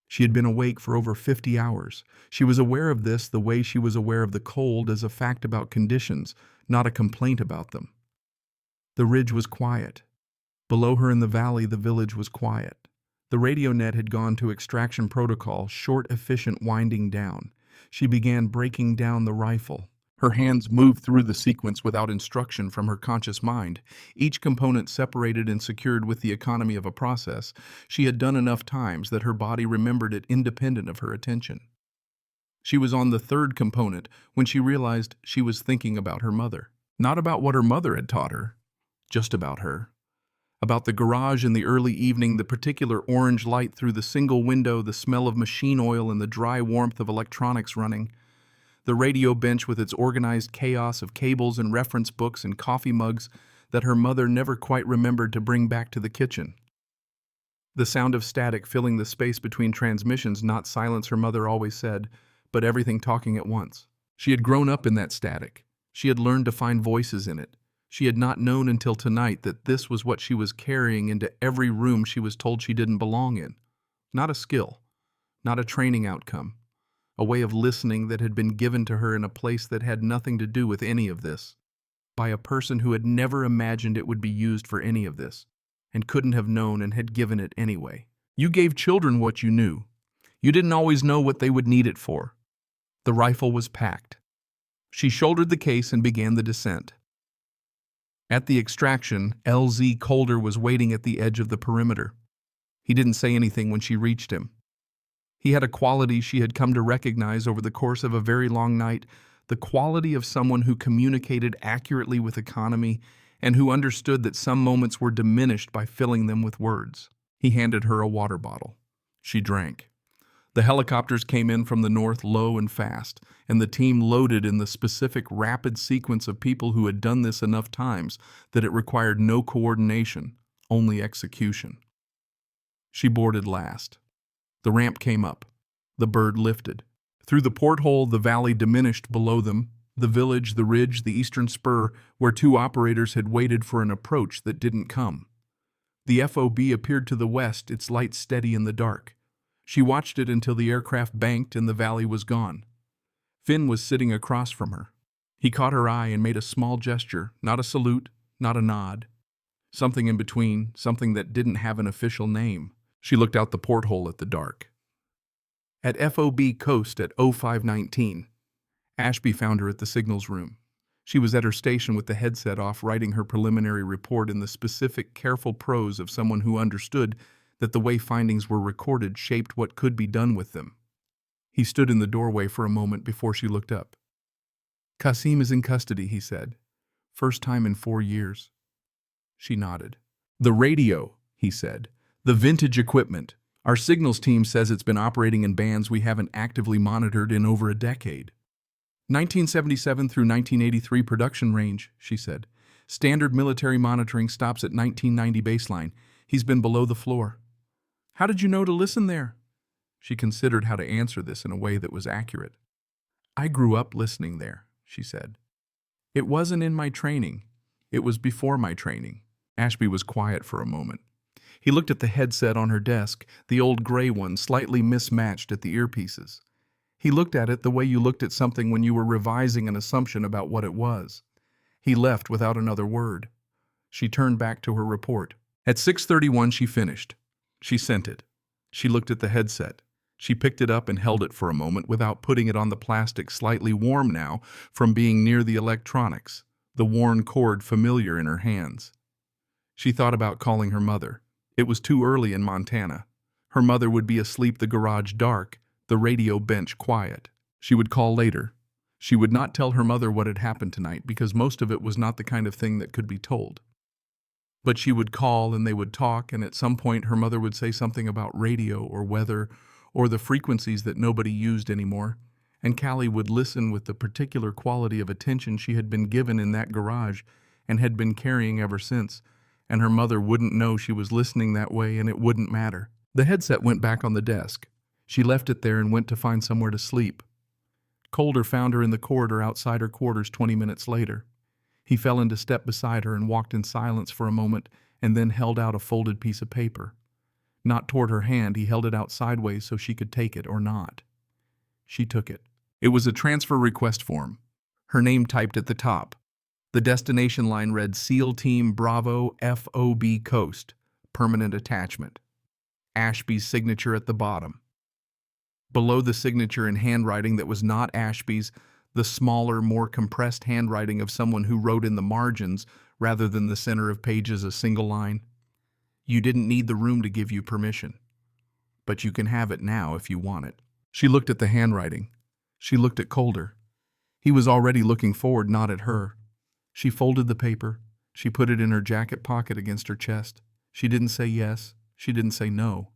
She had been awake for over 50 hours. She was aware of this the way she was aware of the cold as a fact about conditions, not a complaint about them. The ridge was quiet. Below her in the valley, the village was quiet. The radio net had gone to extraction protocol, short, efficient winding down. She began breaking down the rifle. Her hands moved through the sequence without instruction from her conscious mind, each component separated and secured with the economy of a process she had done enough times that her body remembered it independent of her attention. She was on the third component when she realized she was thinking about her mother. Not about what her mother had taught her, just about her. About the garage in the early evening, the particular orange light through the single window, the smell of machine oil and the dry warmth of electronics running. The radio bench with its organized chaos of cables and reference books and coffee mugs that her mother never quite remembered to bring back to the kitchen. The sound of static filling the space between transmissions, not silence, her mother always said, but everything talking at once. She had grown up in that static. She had learned to find voices in it. She had not known until tonight that this was what she was carrying into every room she was told she didn't belong in. Not a skill, not a training outcome. A way of listening that had been given to her in a place that had nothing to do with any of this. by a person who had never imagined it would be used for any of this, and couldn't have known and had given it anyway. You gave children what you knew. You didn't always know what they would need it for. The rifle was packed. She shouldered the case and began the descent. At the extraction, LZ Colder was waiting at the edge of the perimeter. He didn't say anything when she reached him. He had a quality she had come to recognize over the course of a very long night, the quality of someone who communicated accurately with economy and who understood that some moments were diminished by filling them with words. He handed her a water bottle. She drank. The helicopters came in from the north low and fast, and the team loaded in the specific rapid sequence of people who had done this enough times that it required no coordination, only execution. She boarded last. The ramp came up. The bird lifted. Through the porthole, the valley diminished below them, the village, the ridge, the eastern spur, where two operators had waited for an approach that didn't come. The FOB appeared to the west, its light steady in the dark. She watched it until the aircraft banked and the valley was gone. Finn was sitting across from her. He caught her eye and made a small gesture, not a salute, not a nod. Something in between, something that didn't have an official name. She looked out the porthole at the dark. At FOB Coast at 0519, Ashby found her at the signals room. She was at her station with the headset off, writing her preliminary report in the specific, careful prose of someone who understood that the way findings were recorded shaped what could be done with them. He stood in the doorway for a moment before she looked up. "Qasim is in custody," he said. "First time in 4 years." She nodded. "The radio," he said. "The vintage equipment. Our signals team says it's been operating in bands we haven't actively monitored in over a decade." 1977 through 1983 production range, she said. "Standard military monitoring stops at 1990 baseline. He's been below the floor." "How did you know to listen there?" She considered how to answer this in a way that was accurate. "I grew up listening there," she said. "It wasn't in my training. It was before my training." Ashby was quiet for a moment. He looked at the headset on her desk, the old gray one, slightly mismatched at the earpieces. He looked at it the way you looked at something when you were revising an assumption about what it was. He left without another word. She turned back to her report. At 6:31 she finished. She sent it. She looked at the headset. She picked it up and held it for a moment without putting it on the plastic, slightly warm now from being near the electronics, the worn cord familiar in her hands. She thought about calling her mother. It was too early in Montana. Her mother would be asleep, the garage dark, the radio bench quiet. She would call later. She would not tell her mother what had happened tonight because most of it was not the kind of thing that could be told. But she would call and they would talk, and at some point her mother would say something about radio or weather or the frequencies that nobody used anymore, and Callie would listen with the particular quality of attention she had been given in that garage and had been carrying ever since, and her mother wouldn't know she was listening that way and it wouldn't matter. The headset went back on the desk. She left it there and went to find somewhere to sleep. Colder found her in the corridor outside her quarters 20 minutes later. He fell into step beside her and walked in silence for a moment and then held out a folded piece of paper. Not toward her hand, he held it out sideways so she could take it or not. She took it. It was a transfer request form. Her name typed at the top. The destination line read SEAL Team Bravo FOB Coast, permanent attachment. Ashby's signature at the bottom. Below the signature in handwriting that was not Ashby's, the smaller, more compressed handwriting of someone who wrote in the margins rather than the center of pages a single line. "You didn't need the room to give you permission, but you can have it now if you want it." She looked at the handwriting. She looked at Colder. He was already looking forward, not at her. She folded the paper. She put it in her jacket pocket against her chest. She didn't say yes. She didn't say no.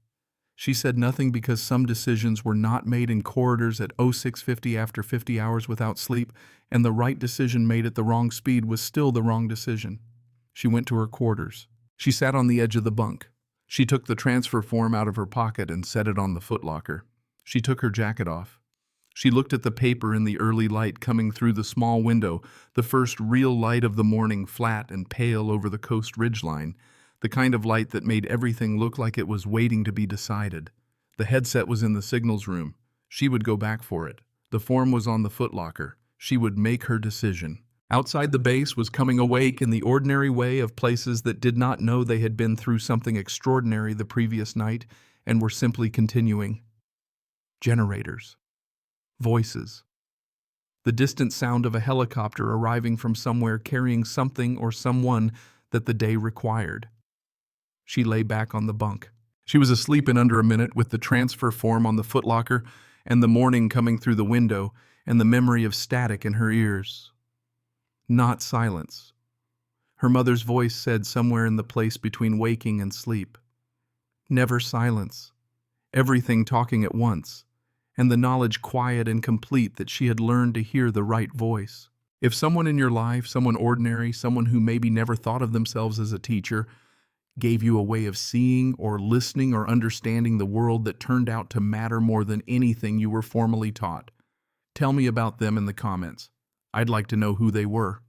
She said nothing because some decisions were not made in corridors at 0650 after 50 hours without sleep, and the right decision made at the wrong speed was still the wrong decision. She went to her quarters. She sat on the edge of the bunk. She took the transfer form out of her pocket and set it on the footlocker. She took her jacket off. She looked at the paper in the early light coming through the small window, the first real light of the morning, flat and pale over the coast ridgeline, the kind of light that made everything look like it was waiting to be decided. The headset was in the signals room. She would go back for it. The form was on the footlocker. She would make her decision. Outside the base was coming awake in the ordinary way of places that did not know they had been through something extraordinary the previous night and were simply continuing. Generators. Voices. The distant sound of a helicopter arriving from somewhere carrying something or someone that the day required. She lay back on the bunk. She was asleep in under a minute with the transfer form on the footlocker and the morning coming through the window and the memory of static in her ears. Not silence. Her mother's voice said somewhere in the place between waking and sleep. Never silence. Everything talking at once, and the knowledge quiet and complete that she had learned to hear the right voice. If someone in your life, someone ordinary, someone who maybe never thought of themselves as a teacher, gave you a way of seeing or listening or understanding the world that turned out to matter more than anything you were formally taught, tell me about them in the comments. I'd like to know who they were.